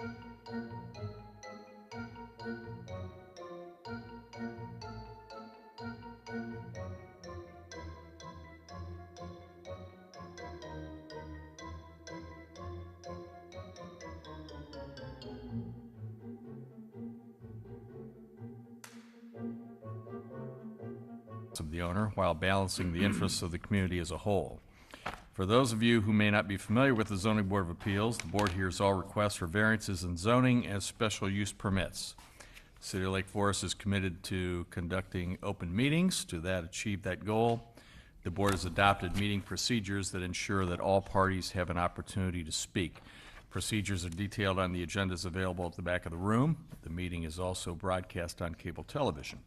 Of the owner while balancing the interests of the community as a whole. For those of you who may not be familiar with the Zoning Board of Appeals, the board hears all requests for variances in zoning and special use permits. The City of Lake Forest is committed to conducting open meetings to achieve that goal. The board has adopted meeting procedures that ensure that all parties have an opportunity to speak. Procedures are detailed on the agendas available at the back of the room. The meeting is also broadcast on cable television.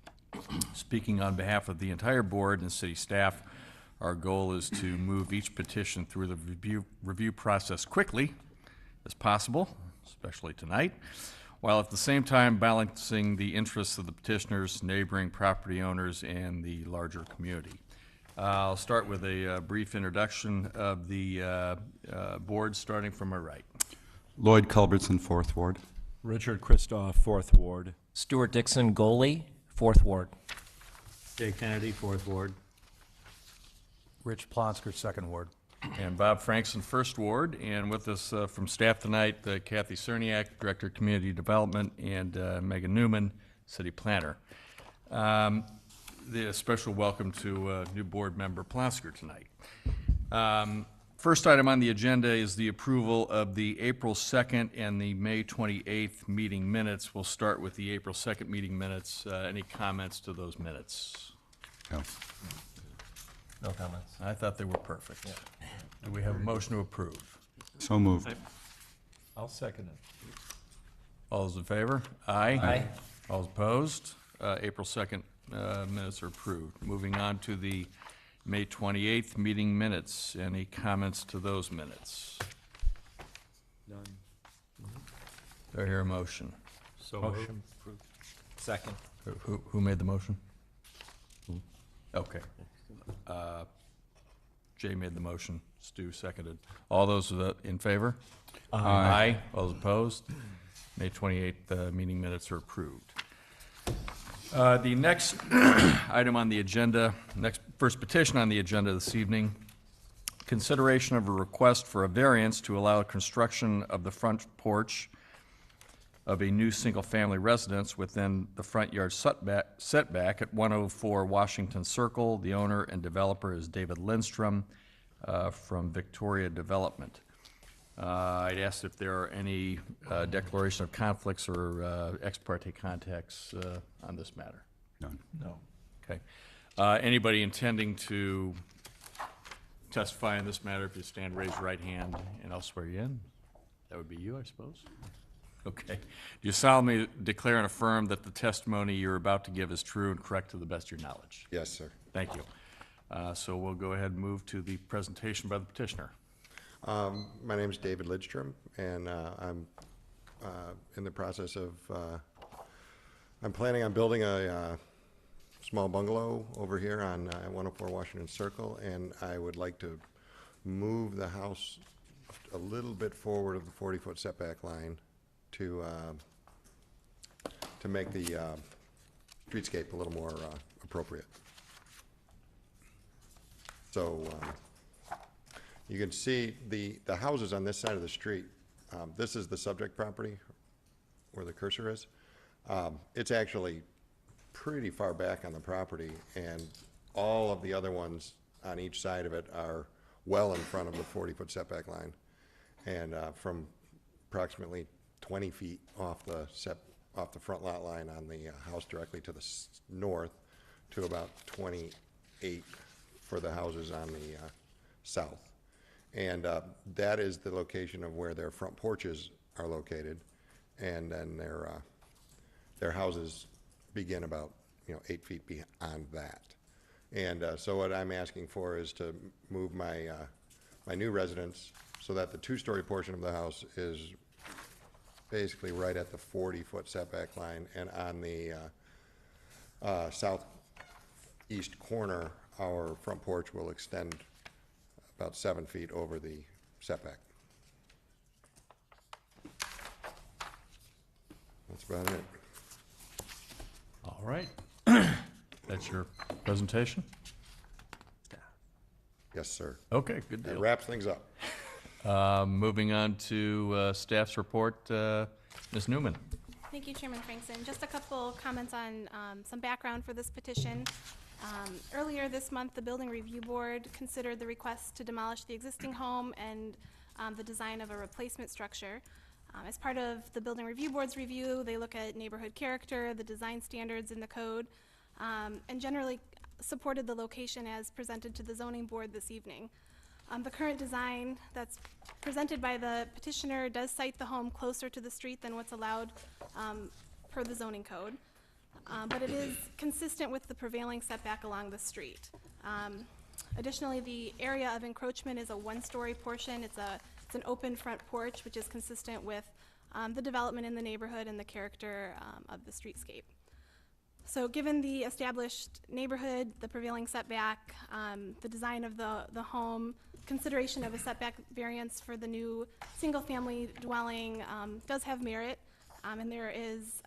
Speaking on behalf of the entire board and city staff, our goal is to move each petition through the review process quickly as possible, especially tonight, while at the same time balancing the interests of the petitioners, neighboring property owners, and the larger community. I'll start with a brief introduction of the board, starting from my right. Lloyd, Culbertson, 4th Ward. Richard Christoff, 4th Ward. Stewart, Dixon, Goalie, 4th Ward. Jay Kennedy, 4th Ward. Rich Plonsker, 2nd Ward. And Bob Franksen, 1st Ward. And with us from staff tonight, Kathy Cerniak, Director of Community Development, and Megan Newman, City Planner. The special welcome to new board member Plonsker tonight. First item on the agenda is the approval of the April 2nd and the May 28th meeting minutes. We'll start with the April 2nd meeting minutes. Any comments to those minutes? No. No comments. I thought they were perfect. Yeah. Do we have a motion to approve? So moved. I'll second it. All those in favor? Aye. Aye. All those opposed? April 2nd minutes are approved. Moving on to the May 28th meeting minutes. Any comments to those minutes? None. Do I hear a motion? So Motion moved. Second. Who made the motion? Okay. Jay made the motion. Stu seconded. All those in favor? Aye. All those opposed? May 28th meeting minutes are approved. The next item on the agenda, first petition on the agenda this evening, consideration of a request for a variance to allow construction of the front porch of a new single-family residence within the front yard setback at 104 Washington Circle. The owner and developer is David Lidstrom from Victoria Development. I'd asked if there are any declaration of conflicts or ex parte contacts on this matter. None. No. Okay. Anybody intending to testify in this matter, if you stand, raise your right hand, and I'll swear you in. That would be you, I suppose. Okay. Do you solemnly declare and affirm that the testimony you're about to give is true and correct to the best of your knowledge? Yes, sir. Thank you. So we'll go ahead and move to the presentation by the petitioner. My name is David Lidstrom, and I'm in the process of, I'm planning on building a small bungalow over here on 104 Washington Circle, and I would like to move the house a little bit forward of the 40-foot setback line to make the streetscape a little more appropriate. So you can see the houses on this side of the street. This is the subject property where the cursor is. It's actually pretty far back on the property, and all of the other ones on each side of it are well in front of the 40-foot setback line, and from approximately 20 feet off the front lot line on the house directly to the north to about 28 for the houses on the south. And that is the location of where their front porches are located, and then their houses begin about 8 feet beyond that. And so what I'm asking for is to move my my new residence so that the two-story portion of the house is basically right at the 40-foot setback line, and on the southeast corner, our front porch will extend about 7 feet over the setback. That's about it. All right. That's your presentation? Yes, sir. Okay, good That deal. wraps things up. Moving on to staff's report, Ms. Newman. Thank you, Chairman Franksen. Just a couple comments on some background for this petition. Earlier this month, the Building Review Board considered the request to demolish the existing home and the design of a replacement structure. As part of the Building Review Board's review, they look at neighborhood character, the design standards in the code, and generally supported the location as presented to the zoning board this evening. The current design that's presented by the petitioner does cite the home closer to the street than what's allowed per the zoning code, but it is consistent with the prevailing setback along the street. Additionally, the area of encroachment is a one-story portion. It's an open front porch, which is consistent with the development in the neighborhood and the character of the streetscape. So given the established neighborhood, the prevailing setback, the design of the home, consideration of a setback variance for the new single-family dwelling does have merit, and there is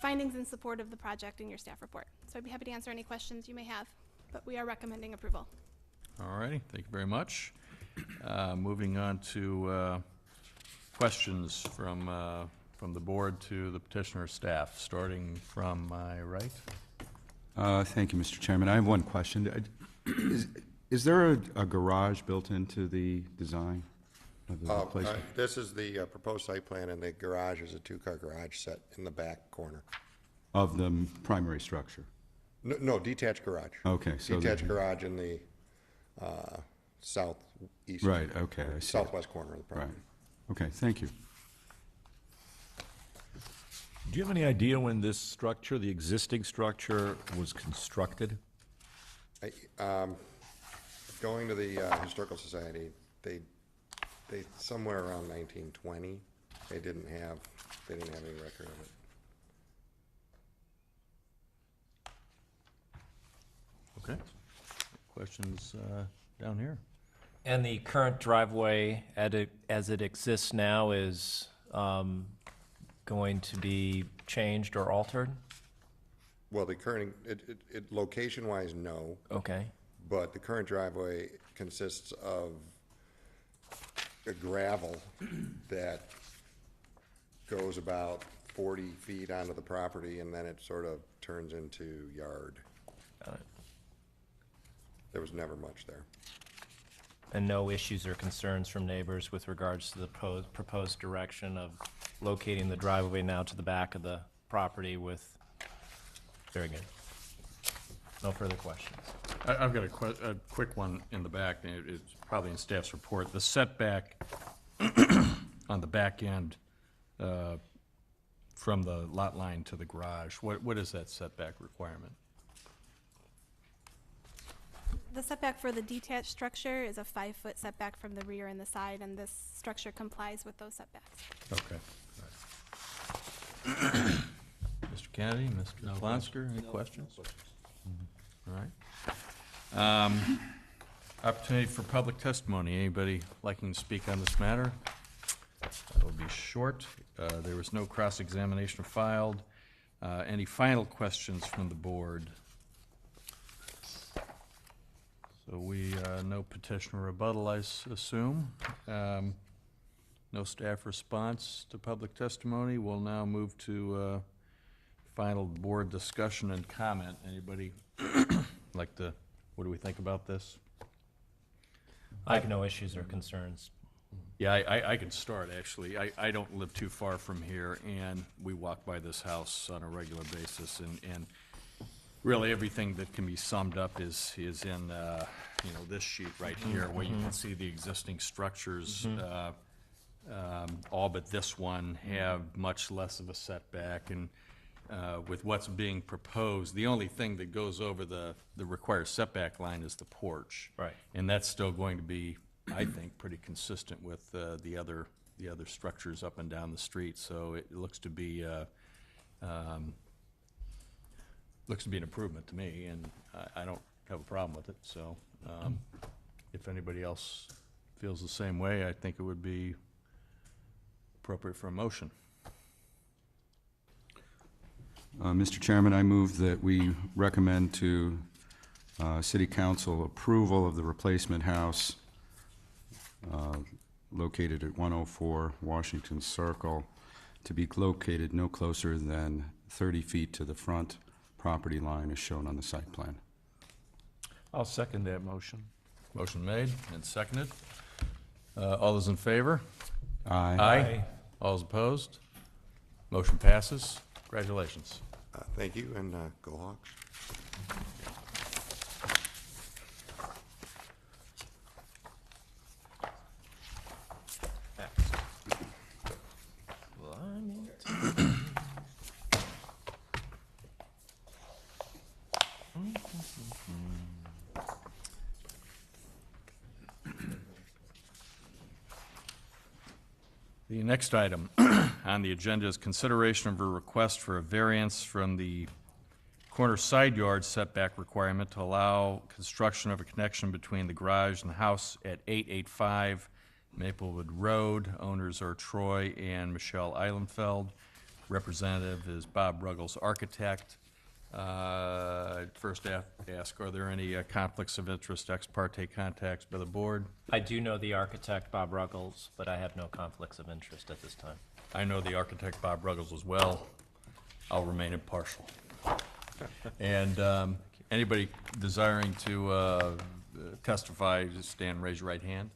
findings in support of the project in your staff report. So I'd be happy to answer any questions you may have, but we are recommending approval. All righty, thank you very much. Moving on to questions from the board to the petitioner's staff, starting from my right. Thank you, Mr. Chairman. I have one question. Is there a garage built into the design of the place? This is the proposed site plan, and the garage is a two-car garage set in the back corner. Of the primary structure? No, detached garage. Okay, so Detached garage in the southeast. Right, okay, I see. Southwest corner of the Right. property. Okay, thank you. Do you have any idea when this structure, the existing structure, was constructed? Going to the Historical Society, they somewhere around 1920, they didn't have any record of it. Okay. Questions down here? And the current driveway as it exists now is going to be changed or altered? Well, the current, location-wise, no, Okay. but the current driveway consists of a gravel that goes about 40 feet onto the property, and then it sort of turns into yard. Got it. There was never much there. And no issues or concerns from neighbors with regards to the proposed direction of locating the driveway now to the back of the property with, very good. No further questions. I've got a quick one in the back, and it's probably in staff's report. The setback on the back end from the lot line to the garage, what is that setback requirement? The setback for the detached structure is a 5-foot setback from the rear and the side, and this structure complies with those setbacks. Okay. All right. Mr. Kennedy, Mr. Plonsker, any questions? All right. Opportunity for public testimony. Anybody liking to speak on this matter? That'll be short. There was no cross-examination filed. Any final questions from the board? So we, no petitioner rebuttal, I assume. No staff response to public testimony. We'll now move to final board discussion and comment. Anybody like to, what do we think about this? I have no issues or concerns. Yeah, I can start, actually. I don't live too far from here, and we walk by this house on a regular basis, and really everything that can be summed up is in, this sheet right here, where you can see the existing structures, all but this one have much less of a setback, and with what's being proposed, the only thing that goes over the required setback line is the porch. Right. And that's still going to be, I think, pretty consistent with the other structures up and down the street. So it looks to be an improvement to me, and I don't have a problem with it. So if anybody else feels the same way, I think it would be appropriate for a motion. Mr. Chairman, I move that we recommend to City Council approval of the replacement house located at 104 Washington Circle to be located no closer than 30 feet to the front property line as shown on the site plan. I'll second that motion. Motion made and seconded. All those in favor? Aye. All those opposed? Motion passes. Congratulations. Thank you, and go Hawks. The next item on the agenda is consideration of a request for a variance from the corner side yard setback requirement to allow construction of a connection between the garage and the house at 885 Maplewood Road. Owners are Troy and Michelle Eilenfeld. Representative is Bob Ruggles, architect. First ask, are there any conflicts of interest, ex parte contacts by the board? I do know the architect, Bob Ruggles, but I have no conflicts of interest at this time. I know the architect, Bob Ruggles, as well. I'll remain impartial. And anybody desiring to testify, just stand and raise your right hand.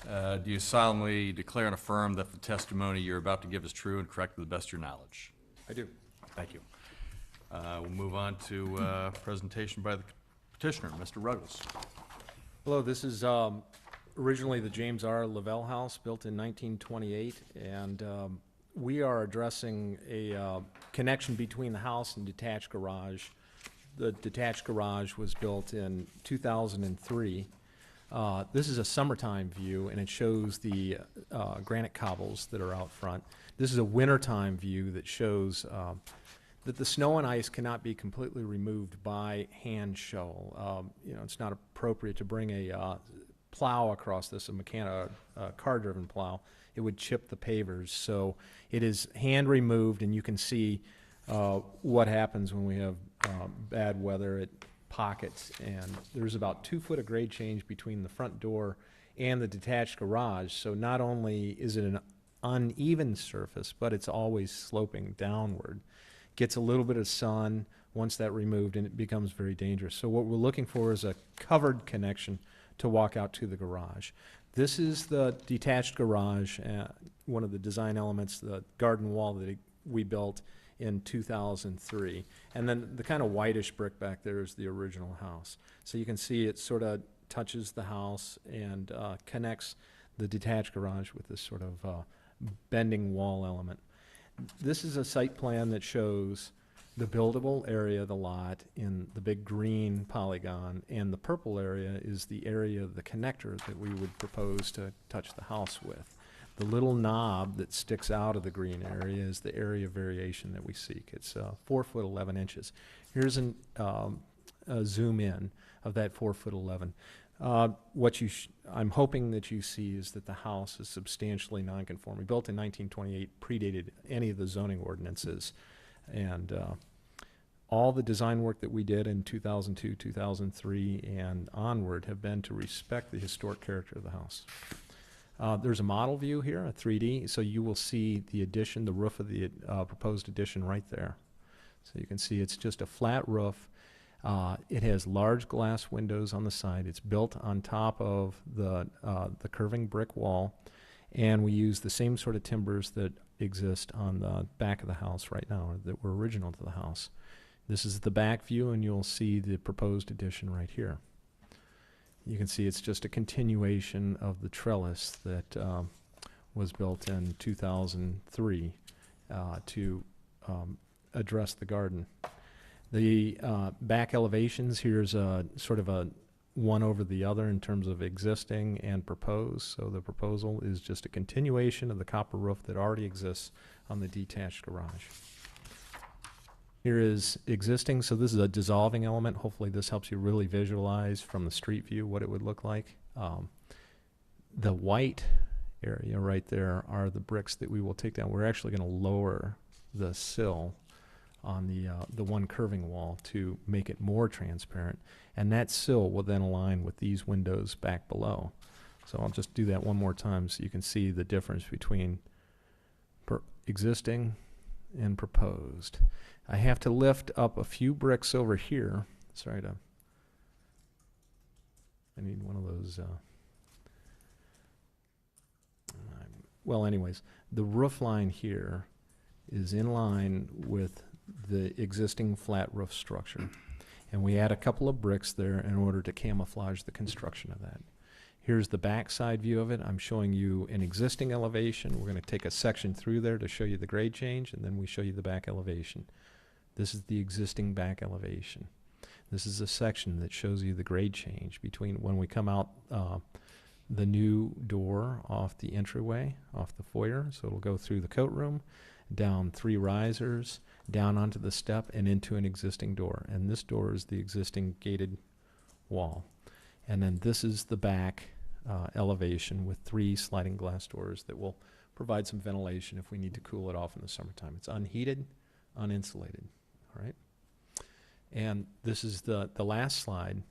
Do you solemnly declare and affirm that the testimony you're about to give is true and correct to the best of your knowledge? I do. Thank you. We'll move on to presentation by the petitioner, Mr. Ruggles. Hello, this is originally the James R. Lavelle House, built in 1928, and we are addressing a connection between the house and detached garage. The detached garage was built in 2003. This is a summertime view, and it shows the granite cobbles that are out front. This is a wintertime view that shows that the snow and ice cannot be completely removed by hand shovel. You know, it's not appropriate to bring a plow across this, a car-driven plow. It would chip the pavers. So it is hand removed, and you can see what happens when we have bad weather. It pockets, and there's about 2 foot of grade change between the front door and the detached garage. So not only is it an uneven surface, but it's always sloping downward. Gets a little bit of sun once that removed, and it becomes very dangerous. So what we're looking for is a covered connection to walk out to the garage. This is the detached garage, one of the design elements, the garden wall that we built in 2003. And then the kind of whitish brick back there is the original house. So you can see it sort of touches the house and connects the detached garage with this sort of bending wall element. This is a site plan that shows the buildable area of the lot in the big green polygon, and the purple area is the area of the connector that we would propose to touch the house with. The little knob that sticks out of the green area is the area of variation that we seek. It's 4 foot 11 inches. Here's a zoom in of that 4 foot 11. What I'm hoping that you see is that the house is substantially non-conforming. Built in 1928, predated any of the zoning ordinances, and all the design work that we did in 2002, 2003, and onward have been to respect the historic character of the house. There's a model view here, a 3D, so you will see the addition, the roof of the proposed addition right there. So you can see it's just a flat roof. It has large glass windows on the side. It's built on top of the curving brick wall, and we use the same sort of timbers that exist on the back of the house right now, or that were original to the house. This is the back view, and you'll see the proposed addition right here. You can see it's just a continuation of the trellis that was built in 2003 to address the garden. The back elevations, here's a sort of a one over the other in terms of existing and proposed. So the proposal is just a continuation of the copper roof that already exists on the detached garage. Here is existing, so this is a dissolving element. Hopefully this helps you really visualize from the street view what it would look like. The white area right there are the bricks that we will take down. We're actually going to lower the sill on the one curving wall to make it more transparent. And that sill will then align with these windows back below. So I'll just do that one more time so you can see the difference between existing and proposed. I have to lift up a few bricks over here. Sorry to, I need one of those, well anyways, the roof line here is in line with the existing flat roof structure. And we add a couple of bricks there in order to camouflage the construction of that. Here's the back side view of it. I'm showing you an existing elevation. We're going to take a section through there to show you the grade change, and then we show you the back elevation. This is the existing back elevation. This is a section that shows you the grade change between when we come out the new door off the entryway, off the foyer. So it'll go through the coat room, down 3 risers, down onto the step, and into an existing door. And this door is the existing gated wall. And then this is the back elevation with 3 sliding glass doors that will provide some ventilation if we need to cool it off in the summertime. It's unheated, uninsulated, all right? And this is the last slide,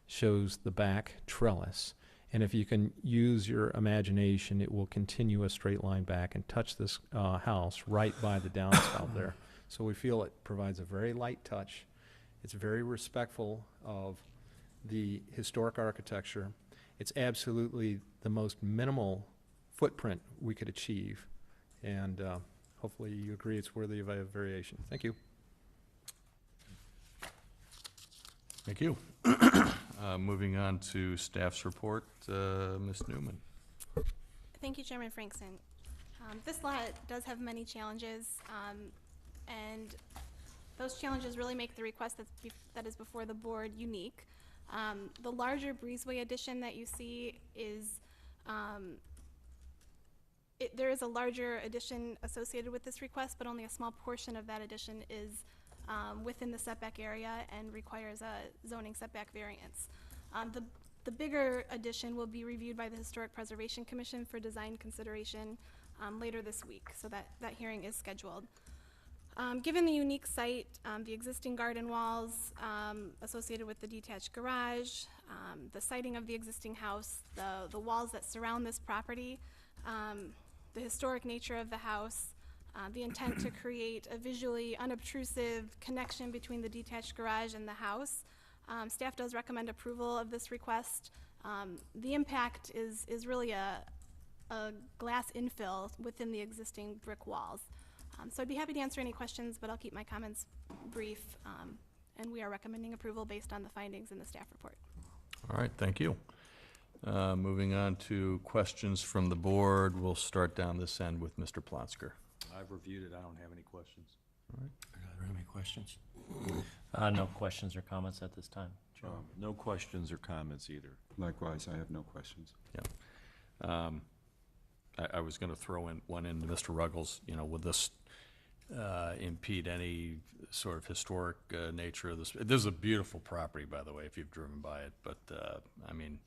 shows the back trellis. And if you can use your imagination, it will continue a straight line back and touch this house right by the downspout there. So we feel it provides a very light touch. It's very respectful of the historic architecture. It's absolutely the most minimal footprint we could achieve. And hopefully you agree it's worthy of a variation. Thank you. Thank you. Moving on to staff's report, Ms. Newman. Thank you, Chairman Franksen. This lot does have many challenges, and those challenges really make the request that is before the board unique. The larger breezeway addition that you see is, there is a larger addition associated with this request, but only a small portion of that addition is within the setback area and requires a zoning setback variance. The bigger addition will be reviewed by the Historic Preservation Commission for design consideration later this week, so that hearing is scheduled. Given the unique site, the existing garden walls associated with the detached garage, the siting of the existing house, the walls that surround this property, the historic nature of the house, the intent to create a visually unobtrusive connection between the detached garage and the house, staff does recommend approval of this request. The impact is really a glass infill within the existing brick walls. So I'd be happy to answer any questions, but I'll keep my comments brief, and we are recommending approval based on the findings in the staff report. All right, thank you. Moving on to questions from the board. We'll start down this end with Mr. Plonsker. I've reviewed it. I don't have any questions. Are there any questions? No questions or comments at this time. No questions or comments either. Likewise, I have no questions. Yeah. I was going to throw in one into Mr. Ruggles. You know, would this impede any sort of historic nature of this? This is a beautiful property, by the way, if you've driven by it. But I mean,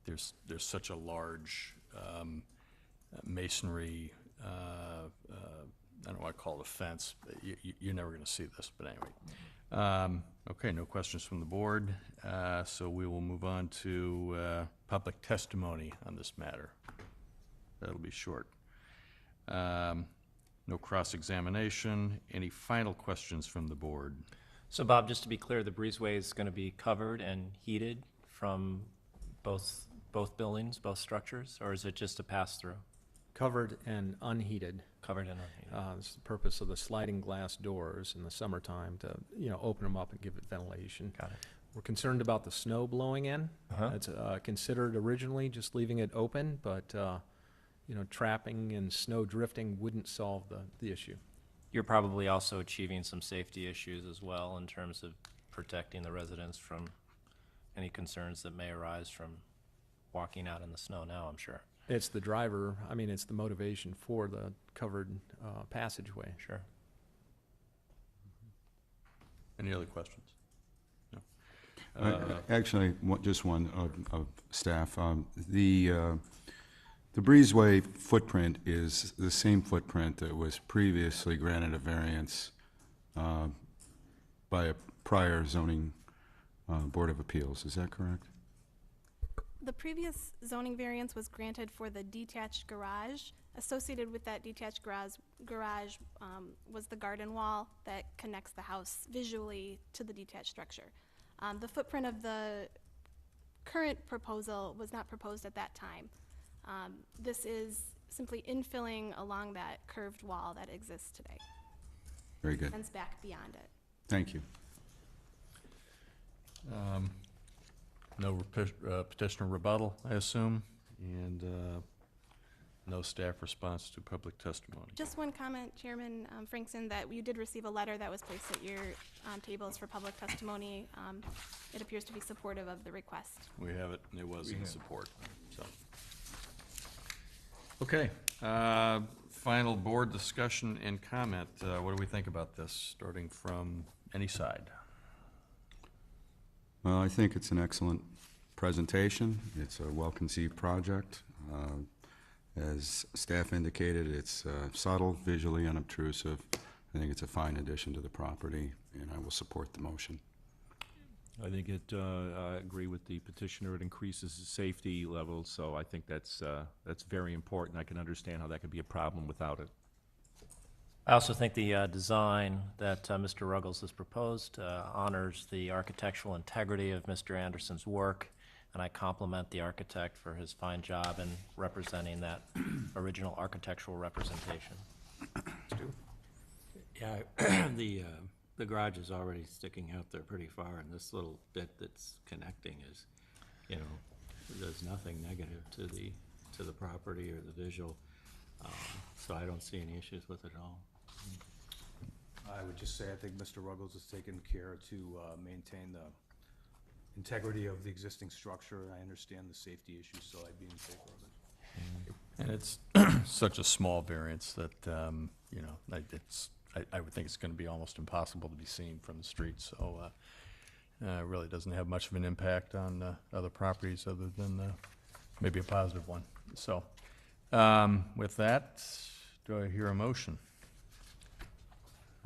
there's such a large masonry. I don't want to call it a fence. You're never going to see this, but anyway. Okay, no questions from the board. So we will move on to public testimony on this matter. That'll be short. No cross-examination. Any final questions from the board? So Bob, just to be clear, the breezeway is going to be covered and heated from both buildings, both structures, or is it just a pass-through? Covered and unheated. Covered and unheated. It's the purpose of the sliding glass doors in the summertime to, open them up and give it ventilation. Got it. We're concerned about the snow blowing in. It's considered originally just leaving it open, but trapping and snow drifting wouldn't solve the issue. You're probably also achieving some safety issues as well in terms of protecting the residents from any concerns that may arise from walking out in the snow now, I'm sure. It's the driver, it's the motivation for the covered passageway. Sure. Any other questions? Actually, just one of staff. The breezeway footprint is the same footprint that was previously granted a variance by a prior zoning Board of Appeals, is that correct? The previous zoning variance was granted for the detached garage. Associated with that detached garage was the garden wall that connects the house visually to the detached structure. The footprint of the current proposal was not proposed at that time. This is simply infilling along that curved wall that exists today. Very good. Extends back beyond it. Thank you. No petitioner rebuttal, I assume, and no staff response to public testimony. Just one comment, Chairman Franksen, that you did receive a letter that was placed at your tables for public testimony. It appears to be supportive of the request. We have it, and it was in support, so. Okay, final board discussion and comment. What do we think about this, starting from any side? Well, I think it's an excellent presentation. It's a well-conceived project. As staff indicated, it's subtle, visually unobtrusive. I think it's a fine addition to the property, and I will support the motion. I think I agree with the petitioner. It increases the safety level, so I think that's very important. I can understand how that could be a problem without it. I also think the design that Mr. Ruggles has proposed honors the architectural integrity of Mr. Anderson's work, and I compliment the architect for his fine job in representing that original architectural representation. Yeah, the garage is already sticking out there pretty far, and this little bit that's connecting is, you know, does nothing negative to the property or the visual. So I don't see any issues with it at all. I would just say I think Mr. Ruggles has taken care to maintain the integrity of the existing structure. I understand the safety issues, so I'd be in favor of it. And it's such a small variance that, you know, I would think it's going to be almost impossible to be seen from the street, so it really doesn't have much of an impact on other properties other than maybe a positive one. So with that, do I hear a motion?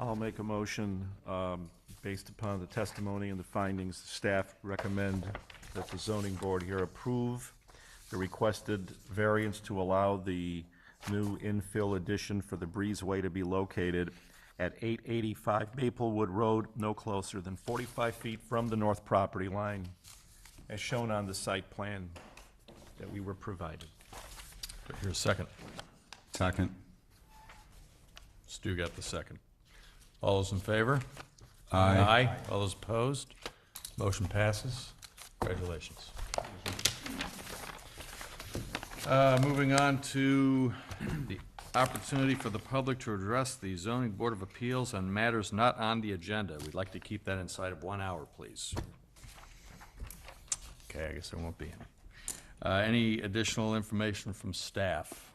I'll make a motion, based upon the testimony and the findings, the staff recommend that the zoning board here approve the requested variance to allow the new infill addition for the breezeway to be located at 885 Maplewood Road, no closer than 45 feet from the north property line, as shown on the site plan that we were provided. Do I hear a second? Second. Stu got the second. All those in favor? Aye. All those opposed? Motion passes. Congratulations. Moving on to the opportunity for the public to address the Zoning Board of Appeals on matters not on the agenda. We'd like to keep that inside of 1 hour, please. Okay, I guess there won't be any. Any additional information from staff?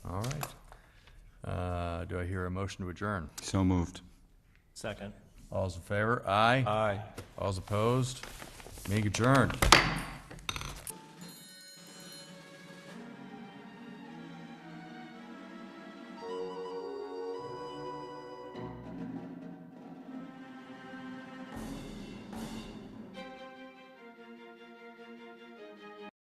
All right. Do I hear a motion to adjourn? So moved. Second. All's in favor? Aye. Aye. All's opposed? Meeting adjourned.